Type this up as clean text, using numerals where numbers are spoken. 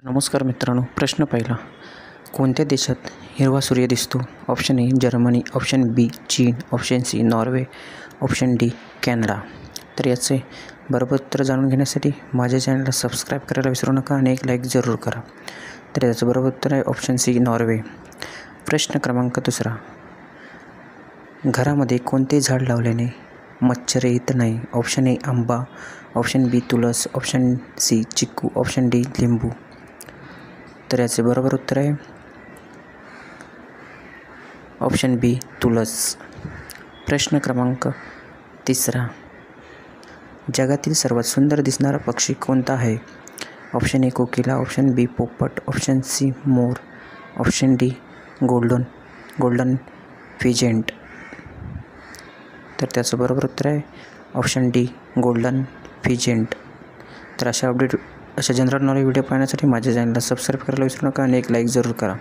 नमस्कार मित्रांनो, प्रश्न पहिला. कोणत्या देशात हिरवा सूर्य दिसतो? Option A Germany, option B चीन, option C Norway, option D Canada. तर याचे बरोबर उत्तर जाणून घेण्यासाठी माझ्या चॅनलला सबस्क्राईब करायला विसरू नका आणि एक लाईक जरूर करा. तर याचं बरोबर उत्तर आहे ऑप्शन सी नॉर्वे. प्रश्न क्रमांक दुसरा. घरामध्ये कोणते झाड लावल्याने मच्छर येत नाही? ऑप्शन ए आंबा, ऑप्शन बी तुळस, ऑप्शन सी चिक्कू, ऑप्शन डी लिंबू. तर याचे बरोबर उत्तर आहे ऑप्शन बी तुळस. प्रश्न क्रमांक तिसरा. जगातील सर्वात सुंदर दिसणारा पक्षी कोणता आहे? ऑप्शन ए कोकिला, ऑप्शन बी पोपट, ऑप्शन सी मोर, ऑप्शन डी गोल्डन फिजेंट. तर त्याचं बरोबर उत्तर आहे ऑप्शन डी गोल्डन फिजेंट. तर अशा जनरल नॉलेज व्हिडिओ पाहण्यासाठी माझ्या चॅनलला सबस्क्राईब करायला विसरू नका आणि एक लाईक जरूर करा.